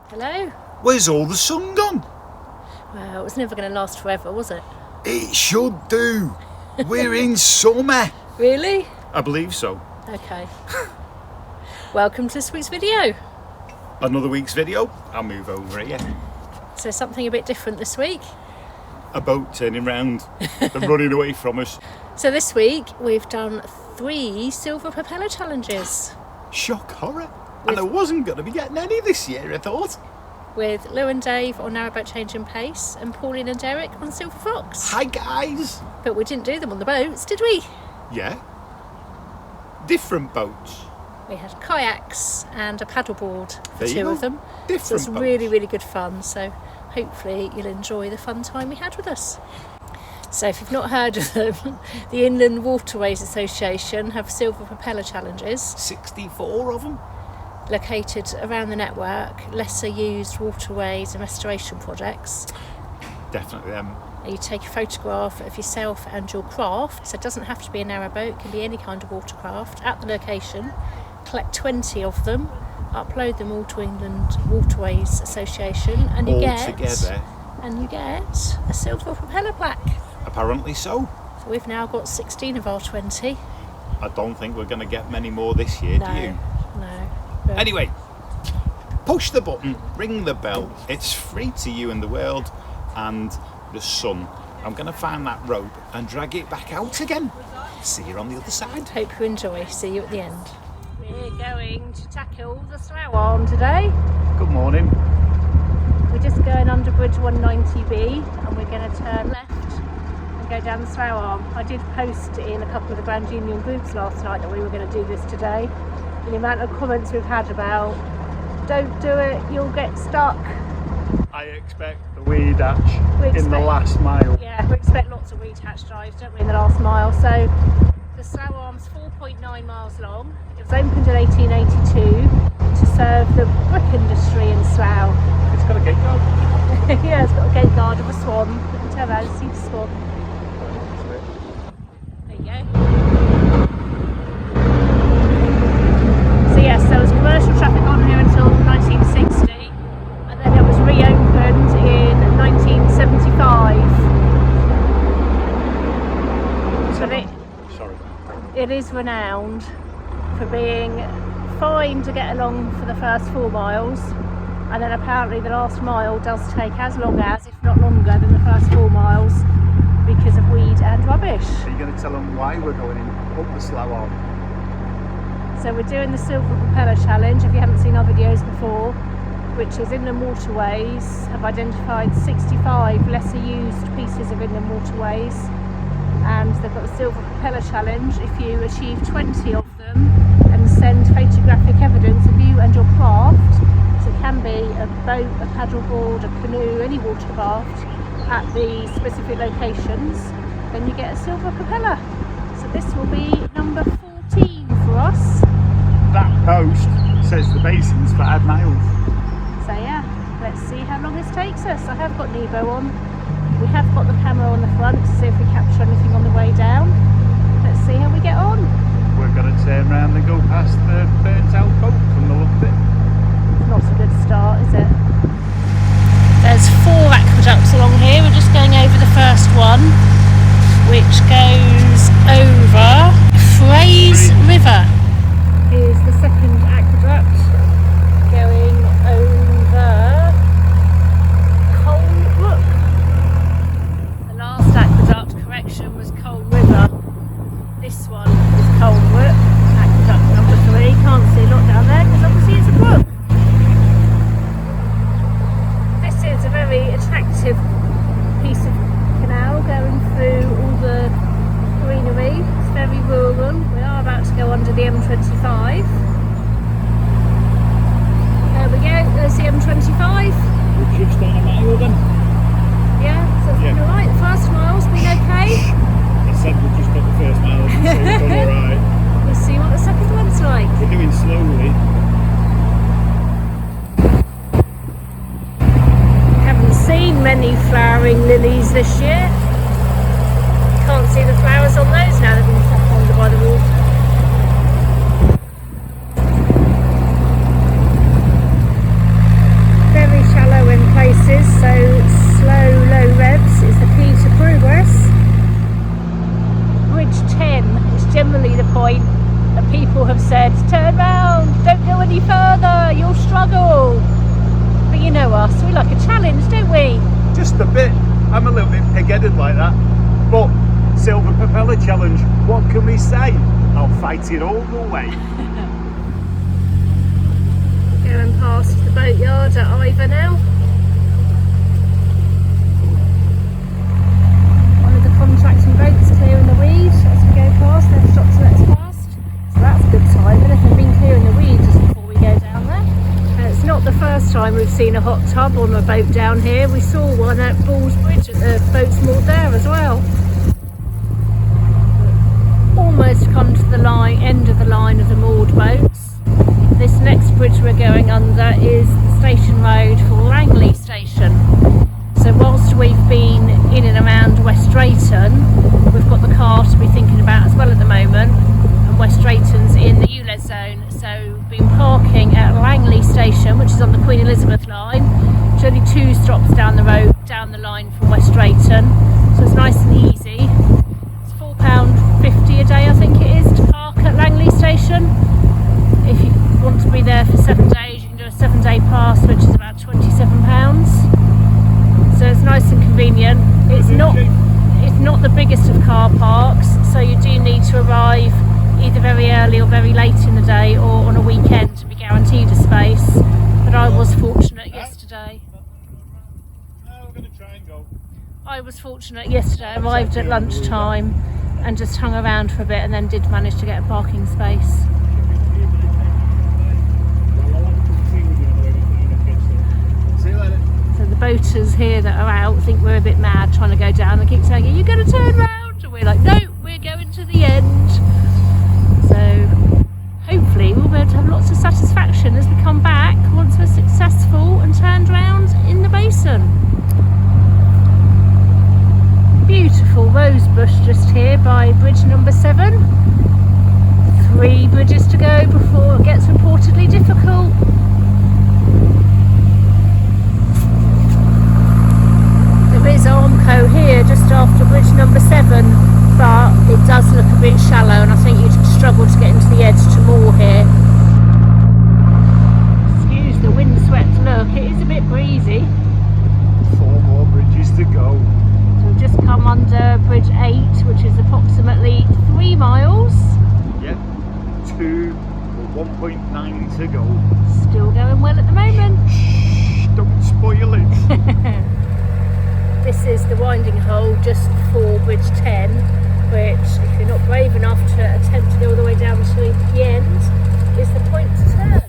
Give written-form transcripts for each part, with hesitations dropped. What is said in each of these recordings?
Hello? Where's all the sun gone? Well, it was never going to last forever, was it? It should do. We're in summer. Really? I believe so. Okay. Welcome to this week's video. Another week's video. I'll move over here. So something a bit different this week. A boat turning round and running away from us. So this week we've done 3 silver propeller challenges. Shock horror. And I wasn't going to be getting any this year, I thought. With Lou and Dave on Narrowboat Change and Pace and Pauline and Derek on Silver Fox. Hi guys. But we didn't do them on the boats, did we? Yeah. Different boats. We had kayaks and a paddleboard for There you 2 go. of them. Different So it's boats. really, really good fun. So hopefully you'll enjoy the fun time we had with us. So if you've not heard of them, the Inland Waterways Association have silver propeller challenges 64 of them. located around the network, lesser used waterways and restoration projects. Definitely them. And you take a photograph of yourself and your craft, so it doesn't have to be a narrowboat, it can be any kind of watercraft, at the location, collect 20 of them, upload them all to Inland Waterways Association, and you All get together. a silver propeller plaque. Apparently so. So we've now got 16 of our 20. I don't think we're going to get many more this year, do you? No. But Anyway, push the button, ring the bell. It's free to you and the world and the sun. I'm going to find that rope and drag it back out again. See you on the other side. hope you enjoy. See you at the end. We're going to tackle the slow arm today. Good morning. We're just going under bridge 190B and we're going to turn left and go down the slow arm. I did post in a couple of the Grand Union groups last night that we were going to do this today. And the amount of comments we've had about, don't do it, you'll get stuck. I expect the weed hatch in the last mile. Yeah, we expect lots of weed hatch drives, don't we, in the last mile. So the slow arm's 4.9 miles long. It was opened in 1882 to serve the brick industry in Slough. It's got a gate guard. Yeah, it's got a gate guard of a swan. You can tell that, see the swan. There you go. So yes, there was commercial traffic on here until 1960, and then it was reopened in 1975. So it is renowned for being fine to get along for the first 4 miles, and then apparently the last mile does take as long as, if not longer than the first 4 miles because of weed and rubbish. Are you going to tell them why we're going in up the slough arm? So we're doing the silver propeller challenge, if you haven't seen our videos before, which is Inland Waterways have identified 65 lesser used pieces of inland waterways, and they've got the silver propeller challenge. If you achieve 20 of them and send photographic evidence of you and your craft, so it can be a boat, a paddleboard, a canoe, any watercraft at the specific locations, then you get a silver propeller. So this will be number 14 for us. That post says the basin's 5 miles. So yeah, let's see how long this takes us. I have got Nebo on. We have got the camera on the front to see if we capture anything on the way down. Let's see how we get on. We're going to turn around and go past the burnt out boat from the look of it. It's not a good start, is it? There's 4 aqueducts along here. We're just going over the first one, which goes over Fraze River. Here's the second aqueduct going over Coal Brook. The last aqueduct, correction, was Coal River. This one is Coal Brook, aqueduct number 3. Can't see a lot down there because obviously it's a brook. This is a very attractive piece of canal going through all the greenery. It's very rural. We are about to go under the M25. There we go, there's the M25. We're just on a mile then. Yeah, so it's been alright. The first mile's been okay. I said we just got the first mile, so we've done alright. We'll see what the second one's like. We're doing slowly. Haven't seen many flowering lilies this year. Can't see the flowers on those now they've been stuck under by the water. people have said, turn round, don't go any further, you'll struggle. But you know us, we like a challenge, don't we? Just a bit. I'm a little bit pig-headed like that. But Silver Propeller Challenge, what can we say? I'll fight it all the way. Going past the boatyard at Ivor now. One of the contracting boats clearing the weed as we go past. They've stopped to let us past. So that's a good time. And if they've been clearing the weed just before we go down there. And it's not the first time we've seen a hot tub on a boat down here. We saw one at Balls Bridge at the boats moored there as well. Almost come to the end of the line of the moored boats. This next bridge we're going under is the station road for Langley Station. So whilst we've been in and around West Drayton, we've got the car to be thinking about as well at the moment, and West Drayton's in the ULEZ zone. So we've been parking at Langley Station, which is on the Queen Elizabeth line, which is only 2 stops down the road, down the line from West Drayton. So it's nice and easy. It's £4.50 a day, I think it is, to park at Langley Station. If you want to be there for 7 days, you can do a 7-day pass, which is about £27. So it's nice and convenient. It's not the biggest of car parks, so you do need to arrive either very early or very late in the day or on a weekend to be guaranteed a space. But I was fortunate yesterday. We're going to try and go. I was fortunate yesterday, arrived at lunchtime and just hung around for a bit and then did manage to get a parking space. So the boaters here that are out think we're a bit mad trying to go down. They keep saying, are you going to turn round? And we're like, no, we're going to the end. So hopefully we'll be able to have lots of satisfaction as we come back once we're successful and turned round in the basin. Beautiful rose bush just here by bridge number 7. 3 bridges to go before it gets reportedly difficult. There is Armco here just after bridge number 7, but it does look a bit shallow and I think you'd struggle to get into the edge to moor here. Excuse the windswept look, it is a bit breezy. 4 more bridges to go. So we've just come under bridge 8, which is approximately 3 miles. Yep, 2 or 1.9 to go. Still going well at the moment. Shh, don't spoil it. This is the winding hole just before bridge 10, which if you're not brave enough to attempt to go all the way down to the end, is the point to turn.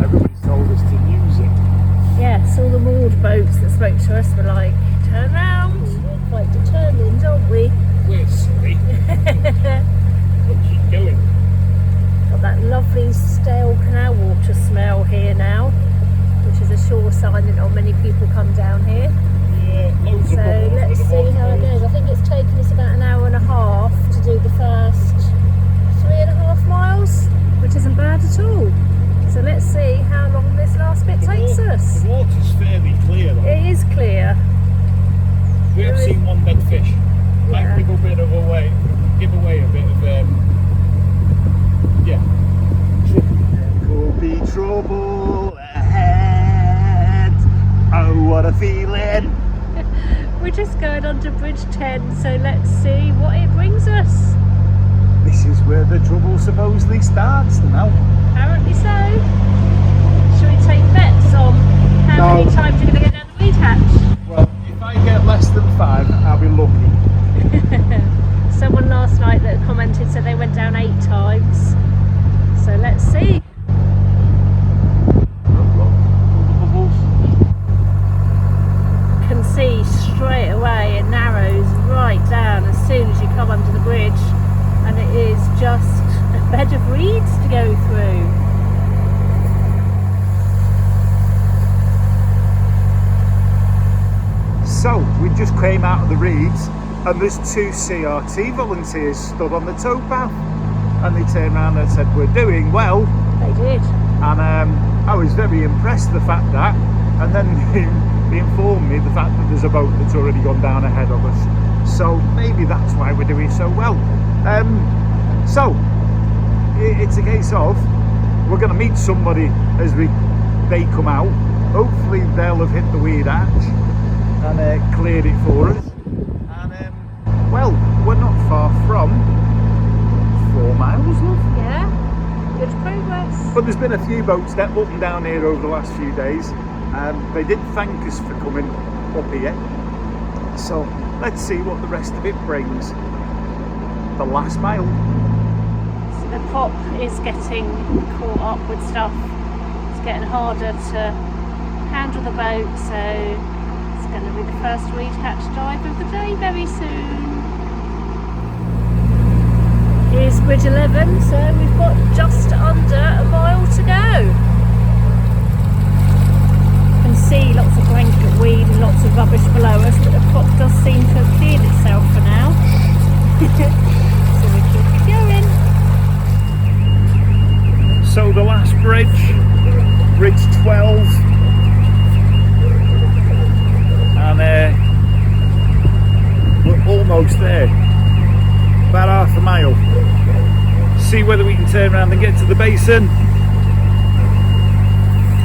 Everybody's told us to use it. Yes, all the moored boats that spoke to us were like, turn round. We're quite determined, aren't we? We're sorry. We'll keep going. Got that lovely stale canal water smell here now, which is a sure sign that not many people come down here. Loads So of bubbles. let's see how it goes. I think it's taken us about an hour and a half to do the first 3.5 miles, which isn't bad at all. So let's see how long this last bit takes us. The water's fairly clear though. It is clear. We have seen one dead fish. Might give a bit of away, give away a bit of yeah. There could be trouble ahead. Oh, what a feeling! We're just going under bridge 10, so let's see what it brings us. This is where the trouble supposedly starts now. Apparently so. Should we take bets on how many times you're going to go down the weed hatch? Well, if I get less than 5, I'll be lucky. Someone last night that commented said they went down 8 times. So let's see. Can see straight away it narrows right down as soon as you come under the bridge, and it is just a bed of reeds to go through. So we just came out of the reeds and there's 2 CRT volunteers stood on the towpath and they turned around and said we're doing well. They did. And I was very impressed the fact that, and then they informed me the fact that there's a boat that's already gone down ahead of us. So maybe that's why we're doing so well. So it's a case of we're going to meet somebody as they come out. Hopefully they'll have hit the weed hatch and cleared it for us. And well, we're not far from 4 miles, love. Yeah, good progress. But there's been a few boats that up and down here over the last few days. They did thank us for coming up here. So let's see what the rest of it brings. The last mile. So the pop is getting caught up with stuff. It's getting harder to handle the boat, so it's going to be the first weed hatch dive of the day very soon. Here's bridge 11, so we've got just under a mile to go. You can see lots of blanket weed and lots of rubbish below us, but the pop does seem to have cleared itself for now. So we keep it going. So the last bridge, bridge 12, and we're almost there, about half a mile. See whether we can turn around and get to the basin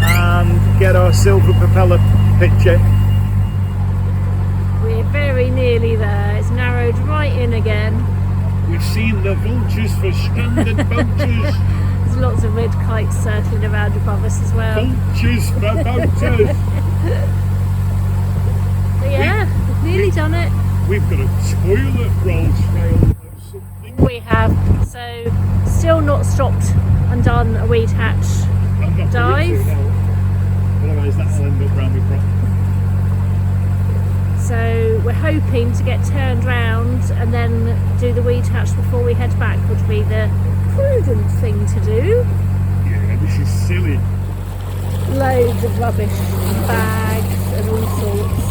and get our silver propeller picture. We're very nearly there. It's narrowed right in again. We've seen the vultures for stranded boaters. There's lots of red kites circling around above us as well. Vultures for boaters. But yeah, we've nearly done it. We've got a toilet roll trail or something. We have. So, still not stopped and done a weed hatch dive. Otherwise that'll end up round the prop. So we're hoping to get turned round and then do the weed hatch before we head back, would be the prudent thing to do. Yeah, this is silly. Loads of rubbish, bags and all sorts.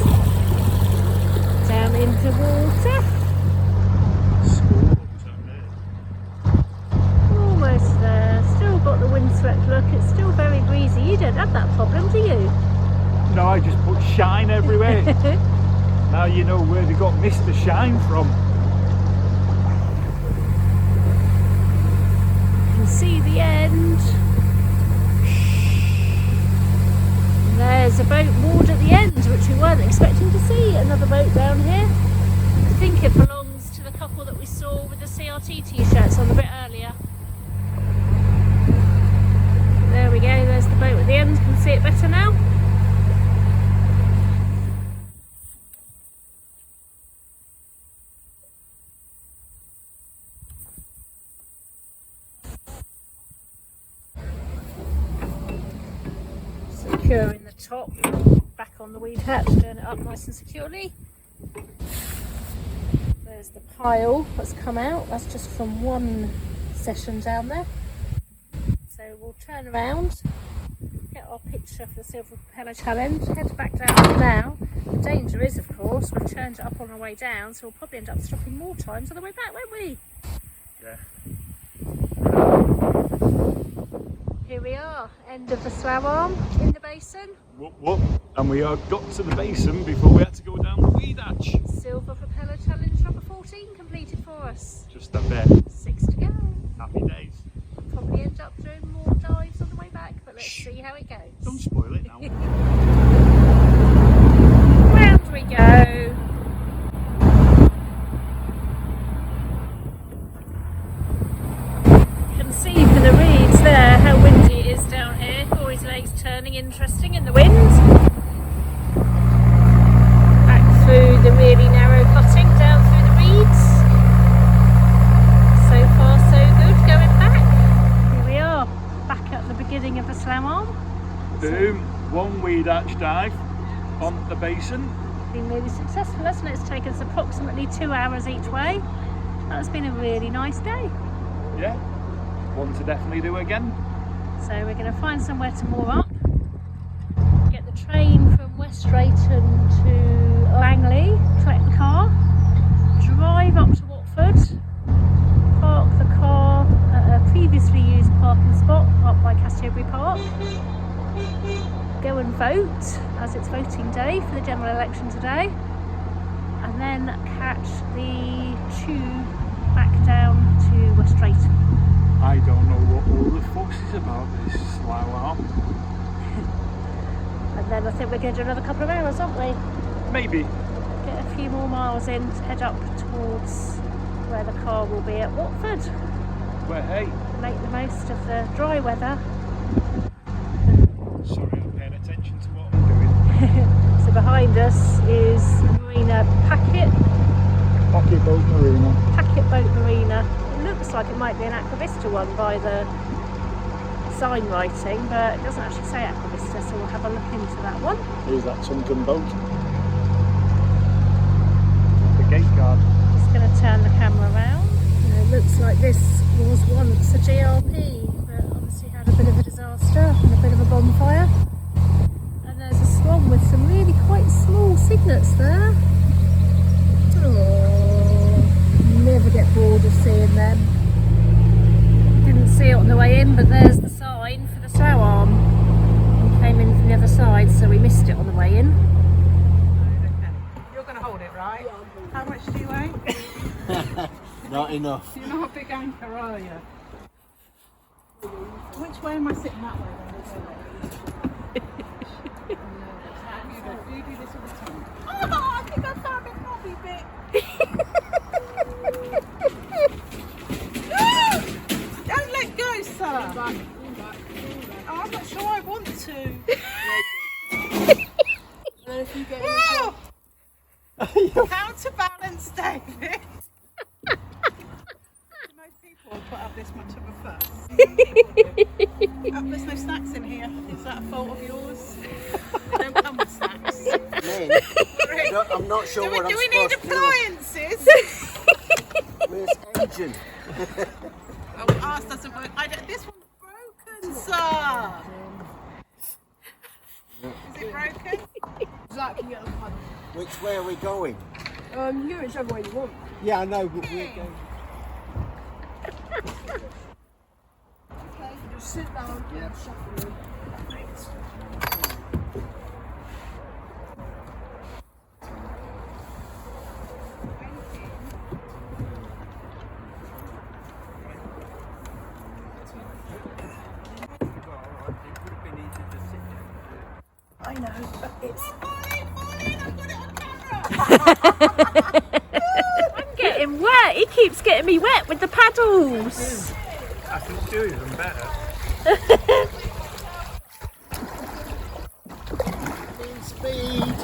Down into water. Almost there. Still got the windswept look. It's still very breezy. You don't have that problem, do you? No, I just put shine everywhere. Now you know where they got Mr. Shine from. You can see the end. And there's a boat moored at the end, which we weren't expecting to see. Another boat down here. I think it belongs to the couple that we saw with the CRT t-shirts on a bit earlier. There we go, there's the boat at the end. Can see it better now. Securing the top, back on the weed hatch, doing it up nice and securely. There's the pile that's come out, that's just from one session down there. So we'll turn around, get our picture for the Silver Propeller Challenge, head back down now. The danger is, of course, we've turned it up on our way down, so we'll probably end up stopping more times on the way back, won't we? Yeah. Here we are, end of the swam arm in the basin. Whoop, whoop. And we got to the basin before we had to go down the weed hatch. Silver Propeller Challenge number 14 completed for us. Just up there. 6 to go. Happy days. We'll probably end up doing more dives on the way back, but let's see how it goes. Don't spoil it now. Round we go. You can see from the reeds there how windy it is down here. Corey's legs turning interesting in the wind. Back through the really narrow cutting, down through the reeds. So far so good, going back. Here we are, back at the beginning of the slam arm. Boom. One weed hatch dive on the basin. Been really successful, hasn't it? It's taken us approximately 2 hours each way. That's been a really nice day. Yeah. One to definitely do again. So we're going to find somewhere to moor up. Get the train from West Drayton to Langley, collect the car, drive up to Watford, park the car at a previously used parking spot up by Castlebury Park, go and vote as it's voting day for the general election today, and then catch the tube back down to West Drayton. I don't know what all the fuss is about this slough arm. And then I think we're going to do another couple of hours, aren't we? Maybe. Get a few more miles in to head up towards where the car will be at Watford. Well, hey. Make the most of the dry weather. Sorry, I'm paying attention to what I'm doing. So behind us is Marina Packet Boat Marina. Boat Marina. It looks like it might be an Aquavista one by the sign writing, but it doesn't actually say Aquavista, so we'll have a look into that one. Here's that sunken boat. The gate guard. Just going to turn the camera around. It looks like this was once a GRP, but obviously had a bit of a disaster and a bit of a bonfire. And there's a swan with some really quite small cygnets there. Oh, never get bored of seeing them. Didn't see it on the way in, but there's the sign for the slough arm. We came in from the other side, so we missed it on the way in. You're going to hold it, right? How much do you weigh? Not enough. You're not a big anchor, are you? Which way am I sitting? That way then? You do this all the time. Oh, I think I found a knobby bit. Don't let go, sir. Oh, I'm not sure I want to. Whoa! Counterbalance, David. Most people will put up this much of a fuss. There's no snacks in here. Is that a fault of yours? They don't come with snacks. I'm not sure what I'm Do we need supposed to appliances? do. Where's engine? Oh, ours doesn't work. This one's broken, sir. Is it broken? Exactly, yeah. Which way are we going? You go whichever way you want. Yeah, I know, but we're going. Okay, just sit down and shuffle in. I know, but it's... I'm getting wet. He keeps getting me wet with the paddles. I can do even better. Speed.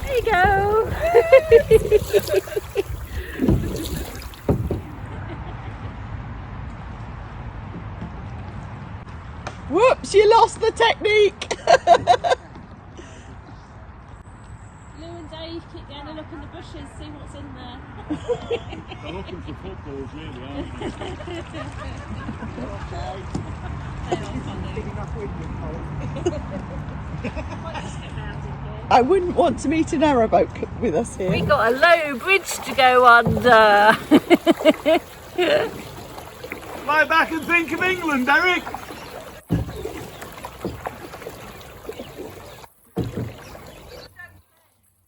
There you go. Whoops, you lost the technique! Lou and Dave keep going to look in the bushes, see what's in there. They're looking for footballs, really, aren't I wouldn't want to meet a narrowboat with us here. We got a low bridge to go under. Lie back and think of England, Eric!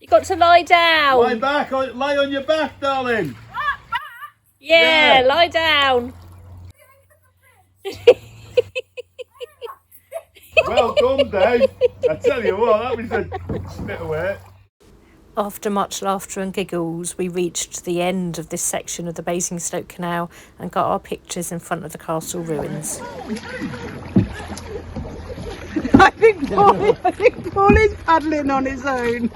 You got to lie down. Lie back, lie on your back, darling! Yeah, Yeah. lie down. Well done, Dave! I tell you what, that was a bit of work. After much laughter and giggles, we reached the end of this section of the Basingstoke Canal and got our pictures in front of the castle ruins. I think Paul is paddling on his own.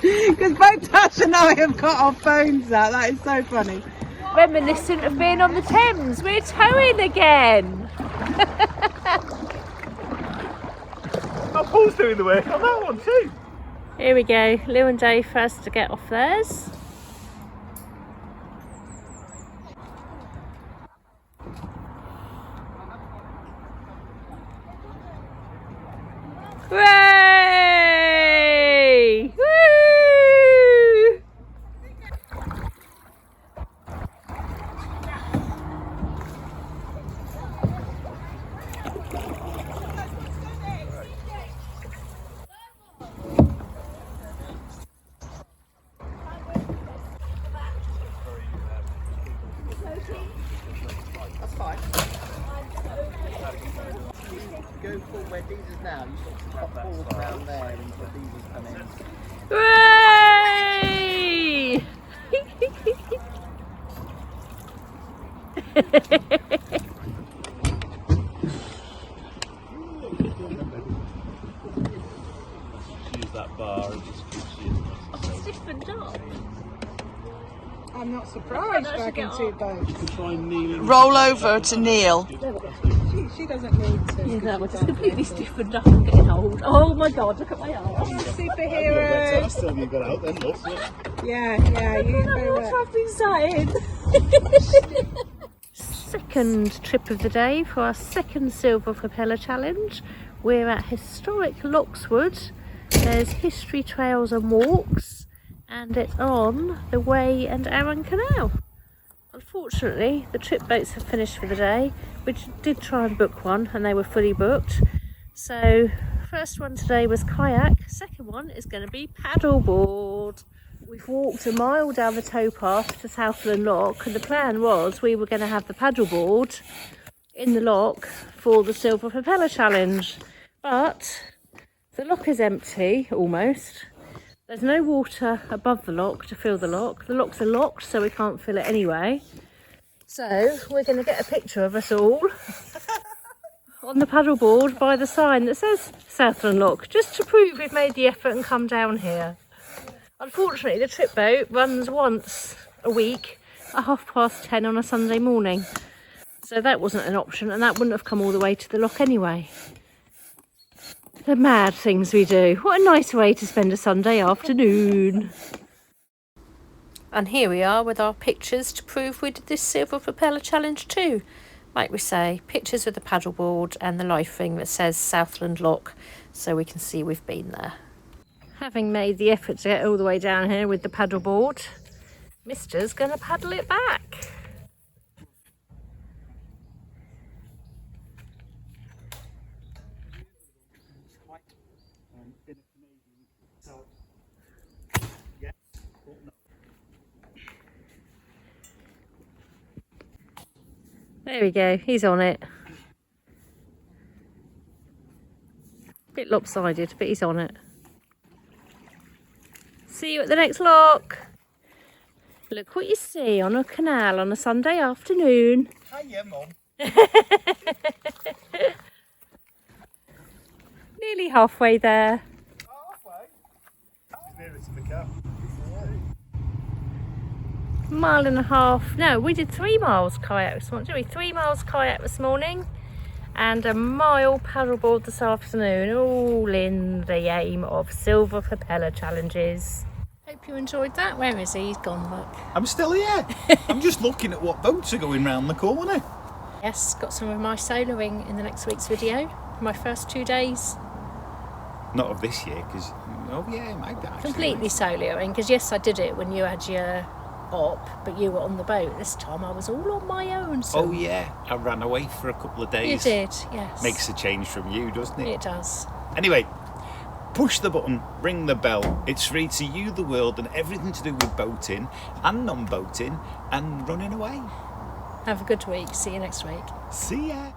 Because both Tash and I have got our phones out. That is so funny. Reminiscent of being on the Thames, we're towing again. Oh, Paul's doing the work on that one too. Here we go, Lou and Dave first to get off theirs. Hooray! Woo! go for where diesel's now, you sort of pop forward down there and put diesel's come in. Hooray! Use that bar and just keep using It's different up. I'm not surprised I can see both. Try and kneel in. Roll over to kneel. She doesn't need to. You know, it's completely stiffened up and getting old. Oh my god, look at my arm. Superhero. Last time you got out then, look. Yeah, you go What I've been saying. Second trip of the day for our second Silver Propeller Challenge. We're at historic Lockswood. There's history trails and walks, and it's on the Way and Arran Canal. Unfortunately, the trip boats have finished for the day. We did try and book one and they were fully booked. So first one today was kayak, second one is going to be paddleboard. We've walked a mile down the towpath to Southland Lock, and the plan was we were going to have the paddleboard in the lock for the Silver Propeller Challenge. But the lock is empty, almost. There's no water above the lock to fill the lock. The locks are locked, so we can't fill it anyway. So we're going to get a picture of us all on the paddleboard by the sign that says Southland Lock, just to prove we've made the effort and come down here. Unfortunately, the trip boat runs once a week at 10:30 on a Sunday morning. So that wasn't an option, and that wouldn't have come all the way to the lock anyway. The mad things we do. What a nice way to spend a Sunday afternoon. And here we are with our pictures to prove we did this Silver Propeller Challenge too. Like we say, pictures with the paddleboard and the life ring that says Southland Lock, so we can see we've been there. Having made the effort to get all the way down here with the paddleboard, Mister's going to paddle it back. There we go, he's on it. Bit lopsided, but he's on it. See you at the next lock. Look what you see on a canal on a Sunday afternoon. Hiya, Mum. Nearly halfway there. Halfway. Nearer to the cap. Mile and a half. No, we did 3 miles kayak this morning, didn't we? 3 miles kayak this morning and a mile paddleboard this afternoon, all in the aim of Silver Propeller Challenges. Hope you enjoyed that. Where is he? He's gone, look. I'm still here. I'm just looking at what boats are going round the corner. Yes, got some of my soloing in the next week's video. My first 2 days. Not of this year, because, oh yeah, it might be actually. Completely soloing, because yes, I did it when you had your op, but you were on the boat. This time I was all on my own. So Oh yeah, I ran away for a couple of days. you did, yes. Makes a change from you, doesn't it? It does. Anyway, push the button, ring the bell. It's free to you, the world, and everything to do with boating and non-boating and running away. Have a good week. See you next week. See ya.